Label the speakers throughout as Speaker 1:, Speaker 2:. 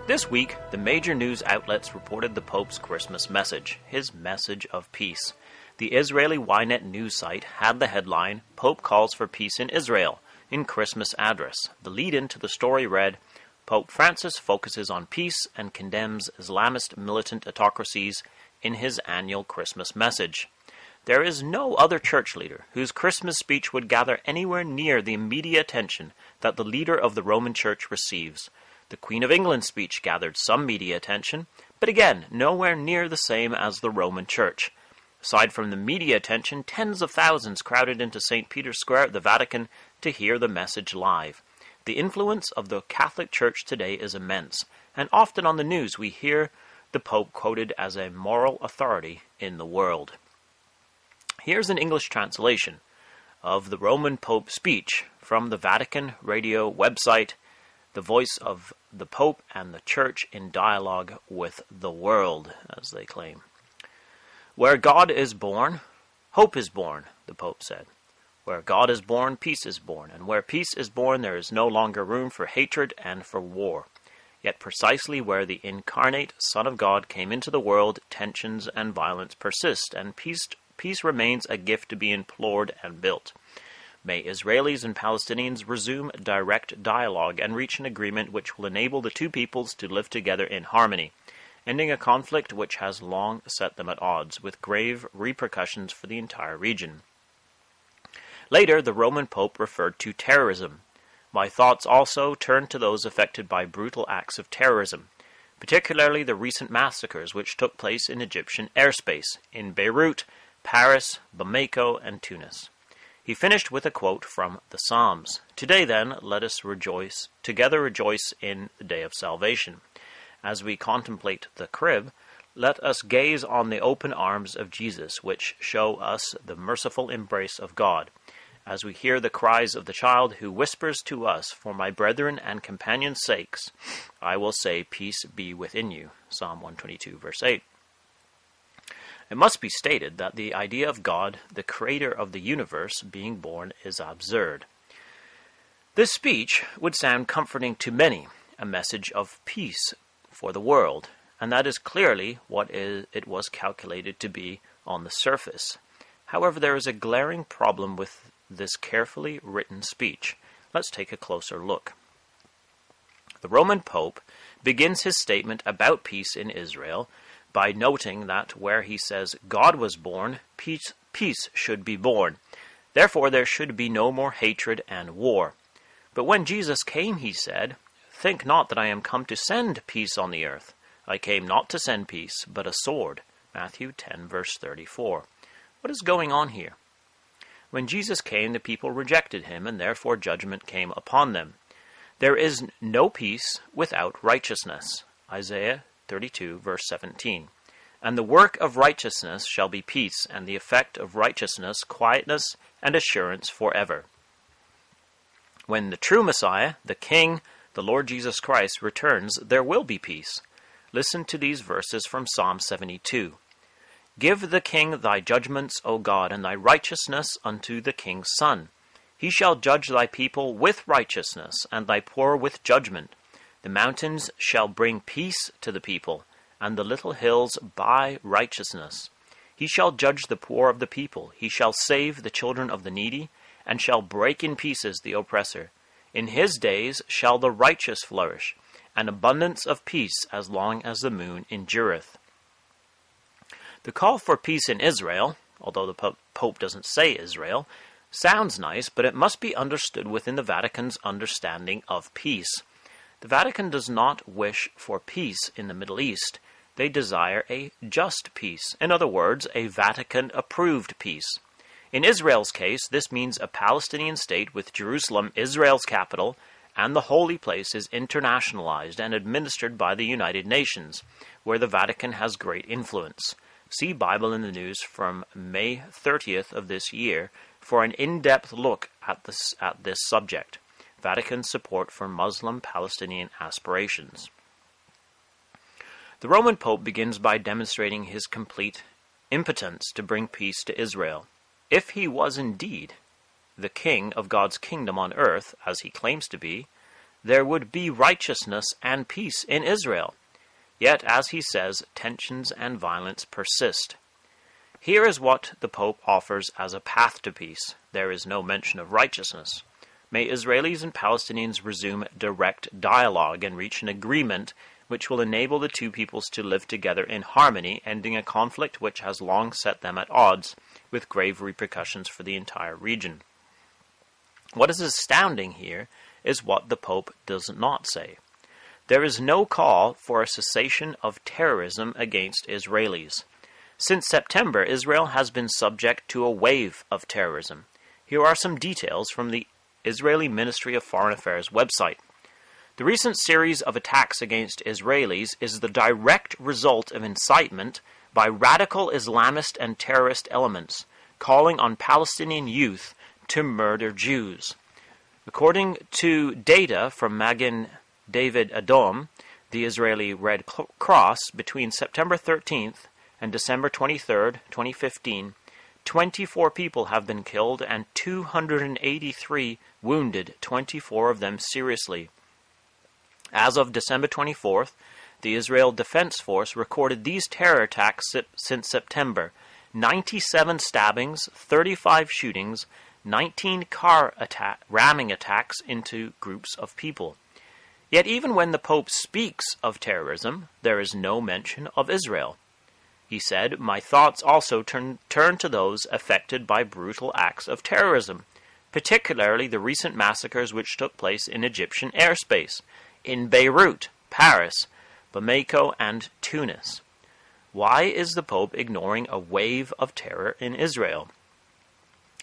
Speaker 1: This week, the major news outlets reported the Pope's Christmas message, his message of peace. The Israeli Ynet news site had the headline, "Pope calls for peace in Israel," in Christmas address. The lead-in to the story read, "Pope Francis focuses on peace and condemns Islamist militant autocracies in his annual Christmas message." There is no other church leader whose Christmas speech would gather anywhere near the media attention that the leader of the Roman Church receives. The Queen of England's speech gathered some media attention, but again, nowhere near the same as the Roman Church. Aside from the media attention, tens of thousands crowded into St. Peter's Square at the Vatican to hear the message live. The influence of the Catholic Church today is immense, and often on the news we hear the Pope quoted as a moral authority in the world. Here's an English translation of the Roman Pope speech from the Vatican radio website, the voice of the Pope and the Church in dialogue with the world, as they claim. "Where God is born, hope is born," the Pope said. "Where God is born, peace is born. And where peace is born, there is no longer room for hatred and for war. Yet precisely where the incarnate Son of God came into the world, tensions and violence persist, and peace remains a gift to be implored and built. May Israelis and Palestinians resume direct dialogue and reach an agreement which will enable the two peoples to live together in harmony, ending a conflict which has long set them at odds, with grave repercussions for the entire region." Later, the Roman Pope referred to terrorism. "My thoughts also turn to those affected by brutal acts of terrorism, particularly the recent massacres which took place in Egyptian airspace, in Beirut, Paris, Bamako, and Tunis." He finished with a quote from the Psalms. "Today, then, let us together rejoice in the day of salvation. As we contemplate the crib, let us gaze on the open arms of Jesus, which show us the merciful embrace of God. As we hear the cries of the child who whispers to us, 'For my brethren and companions' sakes, I will say, peace be within you.'" Psalm 122, verse 8. It must be stated that the idea of God, the creator of the universe, being born is absurd. This speech would sound comforting to many, a message of peace for the world, and that is clearly what it was calculated to be on the surface. However, there is a glaring problem with this carefully written speech. Let's take a closer look. The Roman Pope begins his statement about peace in Israel by noting that where he says God was born, peace should be born. Therefore, there should be no more hatred and war. But when Jesus came, he said, "Think not that I am come to send peace on the earth. I came not to send peace, but a sword." Matthew 10, verse 34. What is going on here? When Jesus came, the people rejected him, and therefore judgment came upon them. There is no peace without righteousness. Isaiah 32, verse 17. "And the work of righteousness shall be peace, and the effect of righteousness quietness and assurance forever." When the true Messiah, the King, the Lord Jesus Christ, returns, there will be peace. Listen to these verses from Psalm 72. "Give the king thy judgments, O God, and thy righteousness unto the king's son. He shall judge thy people with righteousness, and thy poor with judgment. The mountains shall bring peace to the people, and the little hills by righteousness. He shall judge the poor of the people. He shall save the children of the needy, and shall break in pieces the oppressor. In his days shall the righteous flourish, an abundance of peace as long as the moon endureth." The call for peace in Israel, although the Pope doesn't say Israel, sounds nice, but it must be understood within the Vatican's understanding of peace. The Vatican does not wish for peace in the Middle East. They desire a just peace. In other words, a Vatican-approved peace. In Israel's case, this means a Palestinian state with Jerusalem, Israel's capital, and the holy place is internationalized and administered by the United Nations, where the Vatican has great influence. See Bible in the News from May 30th of this year for an in-depth look at this subject. Vatican support for Muslim-Palestinian aspirations. The Roman Pope begins by demonstrating his complete impotence to bring peace to Israel. If he was indeed the king of God's kingdom on earth, as he claims to be, there would be righteousness and peace in Israel. Yet, as he says, tensions and violence persist. Here is what the Pope offers as a path to peace. There is no mention of righteousness. May Israelis and Palestinians resume direct dialogue and reach an agreement which will enable the two peoples to live together in harmony, ending a conflict which has long set them at odds, with grave repercussions for the entire region. What is astounding here is what the Pope does not say. There is no call for a cessation of terrorism against Israelis. Since September, Israel has been subject to a wave of terrorism. Here are some details from the Israeli Ministry of Foreign Affairs website. The recent series of attacks against Israelis is the direct result of incitement by radical Islamist and terrorist elements, calling on Palestinian youth to murder Jews. According to data from Magen David Adom, the Israeli Red Cross, between September 13th and December 23rd, 2015, 24 people have been killed and 283 wounded, 24 of them seriously. As of December 24th, the Israel Defense Force recorded these terror attacks since September: 97 stabbings, 35 shootings, 19 ramming attacks into groups of people. Yet even when the Pope speaks of terrorism, there is no mention of Israel. He said, "My thoughts also turn to those affected by brutal acts of terrorism, particularly the recent massacres which took place in Egyptian airspace, in Beirut, Paris, Bamako, and Tunis." Why is the Pope ignoring a wave of terror in Israel?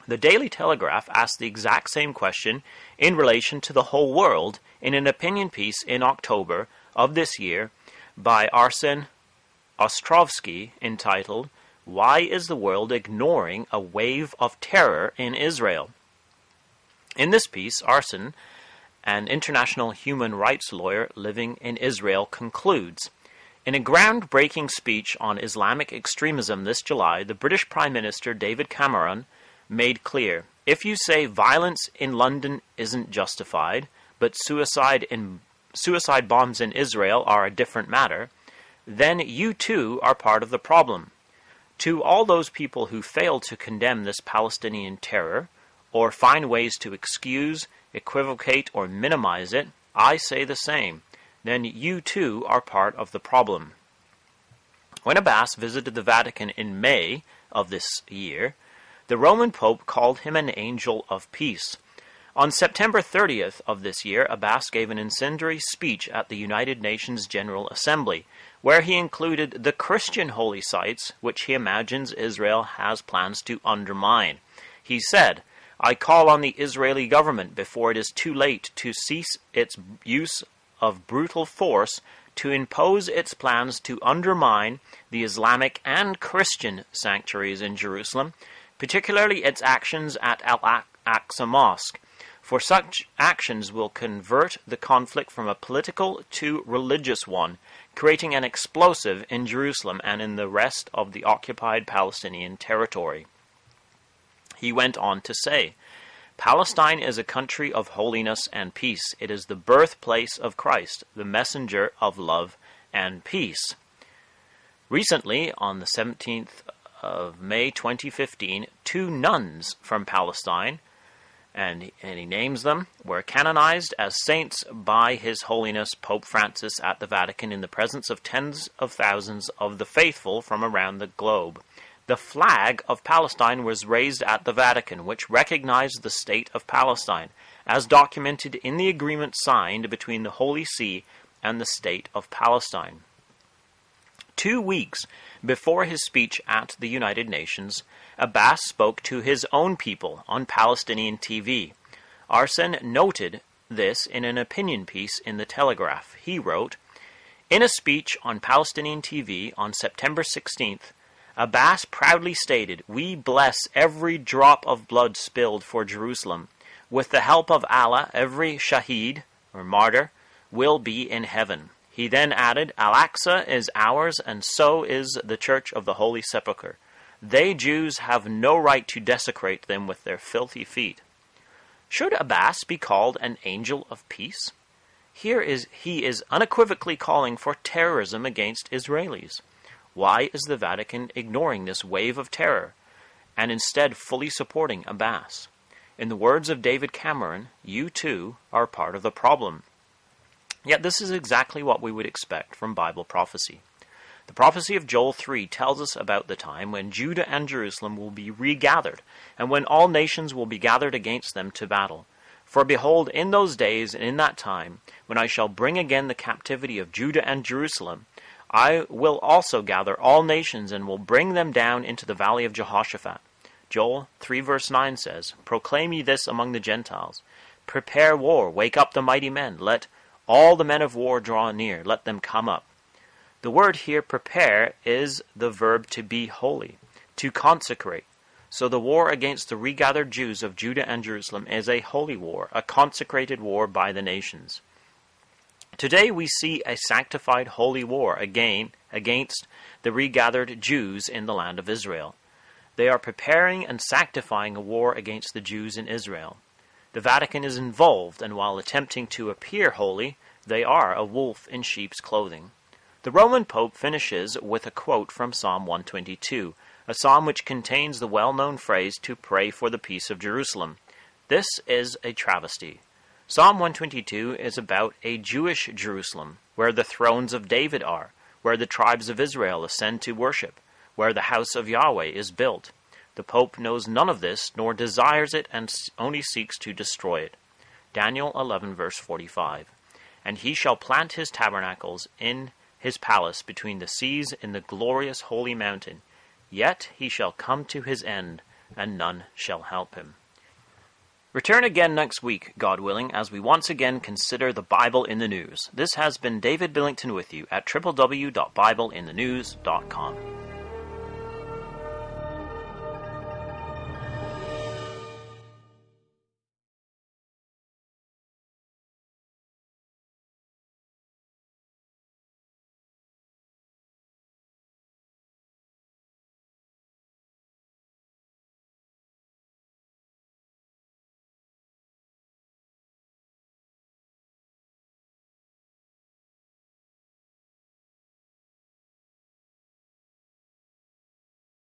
Speaker 1: The Daily Telegraph asked the exact same question in relation to the whole world in an opinion piece in October of this year by Arsen Ostrovsky entitled, "Why is the World Ignoring a Wave of Terror in Israel?" In this piece, Arsen, an international human rights lawyer living in Israel, concludes, "In a groundbreaking speech on Islamic extremism this July, the British Prime Minister David Cameron made clear, if you say violence in London isn't justified, but suicide bombs in Israel are a different matter, then you too are part of the problem. To all those people who fail to condemn this Palestinian terror, or find ways to excuse, equivocate, or minimize it, I say the same. Then you too are part of the problem." When Abbas visited the Vatican in May of this year, the Roman Pope called him an angel of peace. On September 30th of this year, Abbas gave an incendiary speech at the United Nations General Assembly, where he included the Christian holy sites, which he imagines Israel has plans to undermine. He said, "I call on the Israeli government before it is too late to cease its use of brutal force to impose its plans to undermine the Islamic and Christian sanctuaries in Jerusalem, particularly its actions at Al-Aqsa Mosque, for such actions will convert the conflict from a political to religious one, creating an explosive in Jerusalem and in the rest of the occupied Palestinian territory." He went on to say, "Palestine is a country of holiness and peace. It is the birthplace of Christ, the messenger of love and peace." Recently, on the 17th of May 2015, 2 nuns from Palestine, and he names them, were canonized as saints by His Holiness Pope Francis at the Vatican in the presence of tens of thousands of the faithful from around the globe. The flag of Palestine was raised at the Vatican, which recognized the state of Palestine, as documented in the agreement signed between the Holy See and the state of Palestine. 2 weeks before his speech at the United Nations, Abbas spoke to his own people on Palestinian TV. Arsen noted this in an opinion piece in the Telegraph. He wrote, "In a speech on Palestinian TV on September 16th, Abbas proudly stated, 'We bless every drop of blood spilled for Jerusalem. With the help of Allah, every shaheed, or martyr, will be in heaven.' He then added, 'Al-Aqsa is ours, and so is the Church of the Holy Sepulchre. They, Jews, have no right to desecrate them with their filthy feet.' Should Abbas be called an angel of peace? He is unequivocally calling for terrorism against Israelis. Why is the Vatican ignoring this wave of terror and instead fully supporting Abbas? In the words of David Cameron, you too are part of the problem. Yet this is exactly what we would expect from Bible prophecy. The prophecy of Joel 3 tells us about the time when Judah and Jerusalem will be regathered, and when all nations will be gathered against them to battle. For behold, in those days and in that time, when I shall bring again the captivity of Judah and Jerusalem, I will also gather all nations and will bring them down into the valley of Jehoshaphat. Joel 3 verse 9 says, Proclaim ye this among the Gentiles. Prepare war, wake up the mighty men. Let all the men of war draw near, let them come up. The word here, prepare, is the verb to be holy, to consecrate. So the war against the regathered Jews of Judah and Jerusalem is a holy war, a consecrated war by the nations. Today we see a sanctified holy war against the regathered Jews in the land of Israel. They are preparing and sanctifying a war against the Jews in Israel. The Vatican is involved, and while attempting to appear holy, they are a wolf in sheep's clothing. The Roman Pope finishes with a quote from Psalm 122, a psalm which contains the well-known phrase to pray for the peace of Jerusalem. This is a travesty. Psalm 122 is about a Jewish Jerusalem, where the thrones of David are, where the tribes of Israel ascend to worship, where the house of Yahweh is built. The Pope knows none of this, nor desires it, and only seeks to destroy it. Daniel 11 verse 45. And he shall plant his tabernacles in his palace between the seas in the glorious holy mountain. Yet he shall come to his end, and none shall help him. Return again next week, God willing, as we once again consider the Bible in the News. This has been David Billington with you at www.bibleinthenews.com.